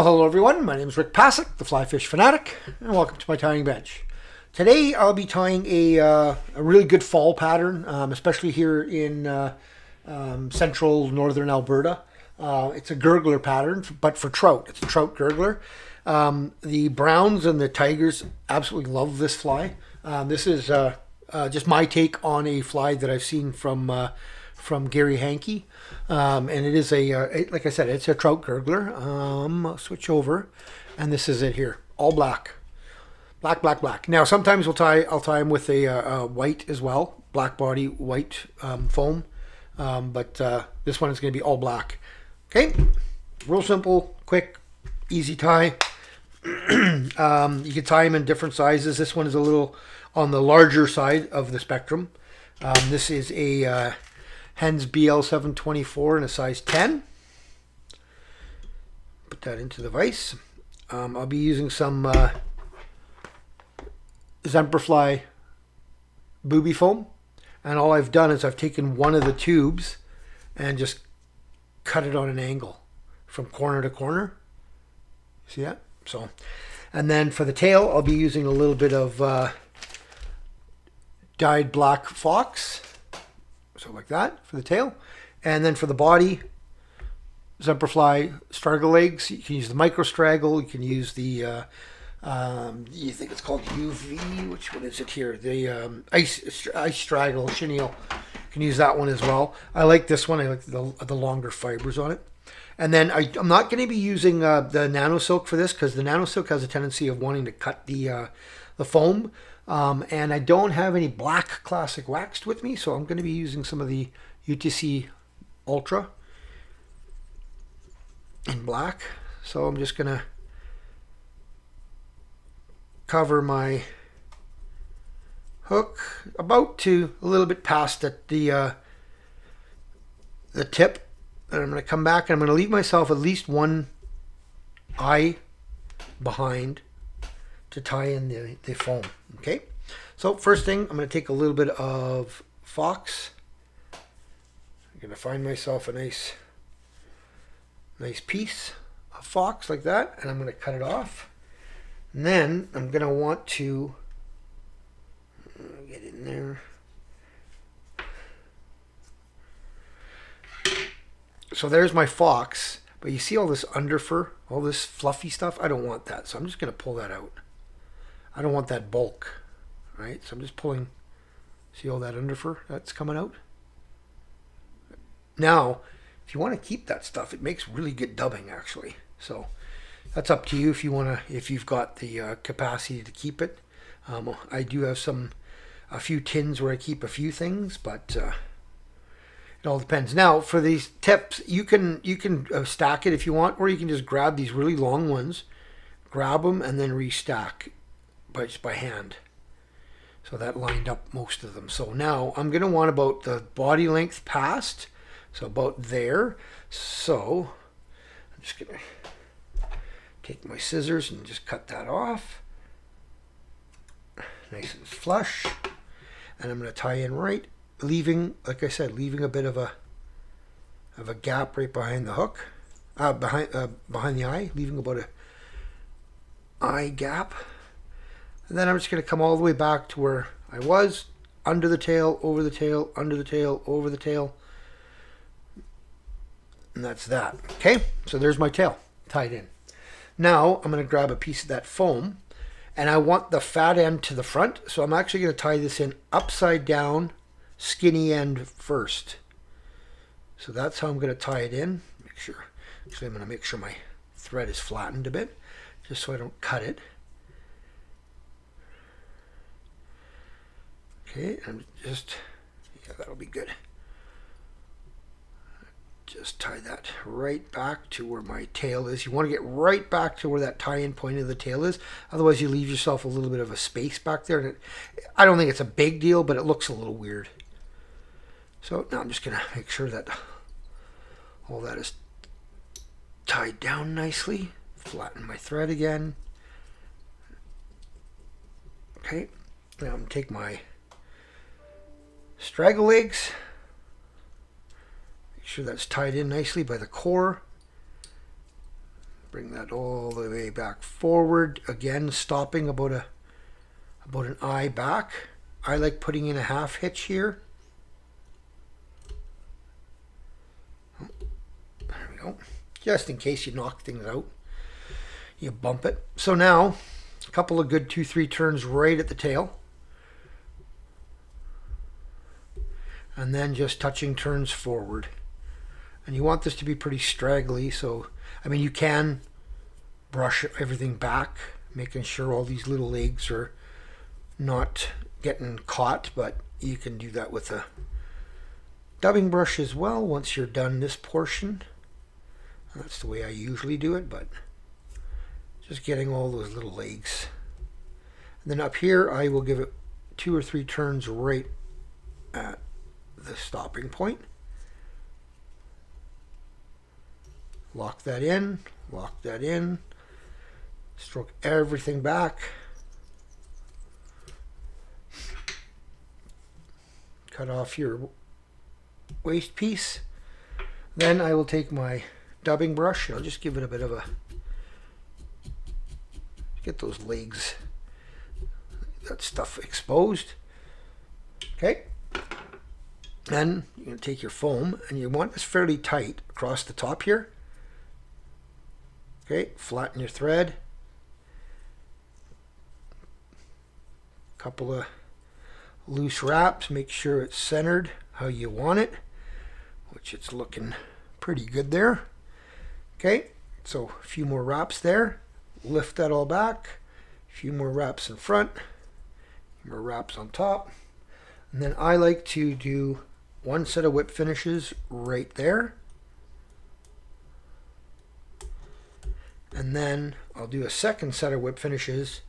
Well, hello everyone. My name is Rick Passek, the FlyFish Fanatic, and welcome to my tying bench. Today I'll be tying a really good fall pattern, especially here in central northern Alberta. It's a gurgler pattern, but for trout. It's a trout gurgler. The browns and the tigers absolutely love this fly. This is just my take on a fly that I've seen from Gary Hanke. And it is like I said, it's a trout gurgler. I'll switch over, and this is it here, all black. Black. Now sometimes I'll tie them with a white as well, black body, white foam, but this one is going to be all black. Okay, real simple, quick, easy tie. You can tie them in different sizes. This one is a little on the larger side of the spectrum. This is a Hends BL724 in a size 10. Put that into the vise. I'll be using some Semperfli Booby foam, and all I've done is I've taken one of the tubes and just cut it on an angle from corner to corner. See that? So, and then for the tail, I'll be using a little bit of dyed black fox, so like that for the tail, and then for the body, Semperfli straggle legs. You can use the micro straggle. You can use the you think it's called UV? Which one is it here? The ice straggle Chenille. You can use that one as well. I like this one. I like the longer fibers on it. And then I'm not going to be using the nano silk for this, because the nano silk has a tendency of wanting to cut the foam. And I don't have any black classic waxed with me, so I'm going to be using some of the UTC Ultra in black. So I'm just going to cover my hook about to a little bit past the tip, and I'm going to come back and I'm going to leave myself at least one eye behind to tie in the foam. Okay, so first thing, I'm going to take a little bit of fox. I'm going to find myself a nice piece of fox like that, and I'm going to cut it off. And then I'm going to want to get in there. So there's my fox, but you see all this underfur, all this fluffy stuff? I don't want that, so I'm just going to pull that out. I don't want that bulk, right? So I'm just pulling, see all that underfur that's coming out? Now, if you want to keep that stuff, it makes really good dubbing actually. So that's up to you if you want to, if you've got the capacity to keep it. I do have a few tins where I keep a few things, but it all depends. Now for these tips, you can stack it if you want, or you can just grab these really long ones, grab them, and then restack just by hand. So that lined up most of them. So now I'm going to want about the body length past, so about there. So I'm just going to take my scissors and just cut that off, nice and flush, and I'm going to tie in right, leaving, like I said, leaving a bit of a gap right behind the hook, behind the eye, leaving about a eye gap, and then I'm just going to come all the way back to where I was, under the tail, over the tail, under the tail, over the tail, and that's that. Okay, so there's my tail tied in. Now I'm going to grab a piece of that foam, and I want the fat end to the front, so I'm actually going to tie this in upside down, skinny end first. So that's how I'm going to tie it in. Make sure, actually I'm going to make sure my thread is flattened a bit, just so I don't cut it. Okay, I'm just, yeah, that'll be good. Just tie that right back to where my tail is. You want to get right back to where that tie-in point of the tail is. Otherwise, you leave yourself a little bit of a space back there. And I don't think it's a big deal, but it looks a little weird. So now I'm just going to make sure that all that is tied down nicely. Flatten my thread again. Okay, now I'm going to take my straggle legs. Make sure that's tied in nicely by the core. Bring that all the way back forward. Again, stopping about an eye back. I like putting in a half hitch here. There we go. Just in case you knock things out, you bump it. So now, a couple of good 2-3 turns right at the tail. And then just touching turns forward. And you want this to be pretty straggly, so I mean you can brush everything back, making sure all these little legs are not getting caught, but you can do that with a dubbing brush as well once you're done this portion. That's the way I usually do it, but just getting all those little legs. And then up here I will give it 2 or 3 turns right at the stopping point. Lock that in, stroke everything back. Cut off your waste piece. Then I will take my dubbing brush. I'll just give it a bit of a, get those legs, that stuff exposed. Okay. Then you're going to take your foam, and you want this fairly tight across the top here. Okay, flatten your thread. Couple of loose wraps, make sure it's centered how you want it, which it's looking pretty good there. Okay, so a few more wraps there. Lift that all back. A few more wraps in front. More wraps on top. And then I like to do one set of whip finishes right there. And then I'll do a second set of whip finishes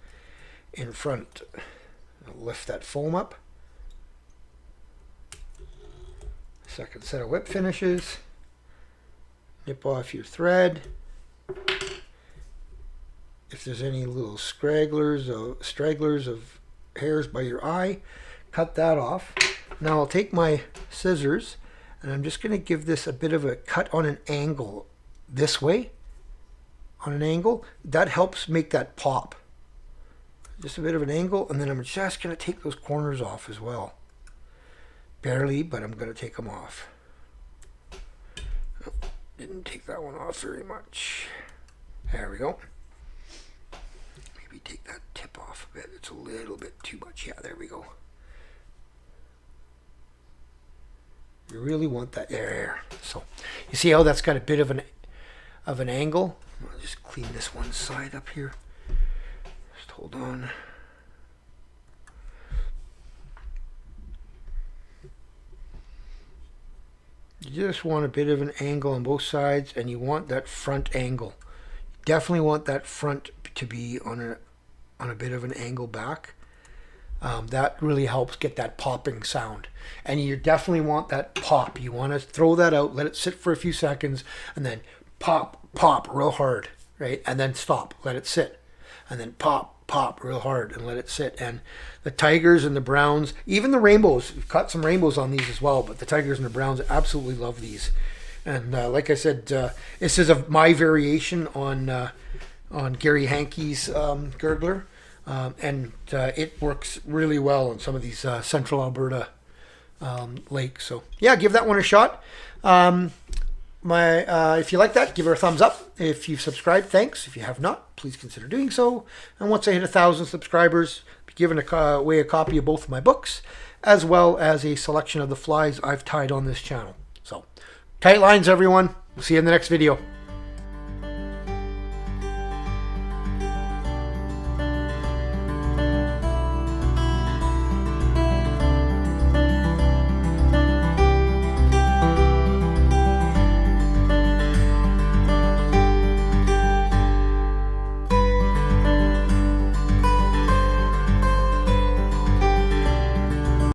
in front. I'll lift that foam up. Second set of whip finishes. Nip off your thread. If there's any little stragglers of hairs by your eye, cut that off. Now I'll take my scissors and I'm just going to give this a bit of a cut on an angle this way. On an angle, that helps make that pop. Just a bit of an angle, and then I'm just going to take those corners off as well. Barely, but I'm going to take them off. Oh, didn't take that one off very much. There we go. Maybe take that tip off a bit. It's a little bit too much. Yeah, there we go. You really want that air. So you see how that's got a bit of an angle? I'll just clean this one side up here. Just hold on. You just want a bit of an angle on both sides, and you want that front angle. You definitely want that front to be on a bit of an angle back. That really helps get that popping sound. And you definitely want that pop. You want to throw that out, let it sit for a few seconds, and then pop real hard, right? And then stop, let it sit. And then pop real hard and let it sit. And the tigers and the browns, even the rainbows, we've got some rainbows on these as well, but the tigers and the browns absolutely love these. And like I said, this is my variation on Gary Hanke's Gurgler. And it works really well on some of these central Alberta lakes. So yeah, give that one a shot. If you like that, give her a thumbs up. If you've subscribed, thanks. If you have not, please consider doing so. And once I hit 1,000 subscribers, I'll be giving away a copy of both of my books, as well as a selection of the flies I've tied on this channel. So, tight lines, everyone. We'll see you in the next video.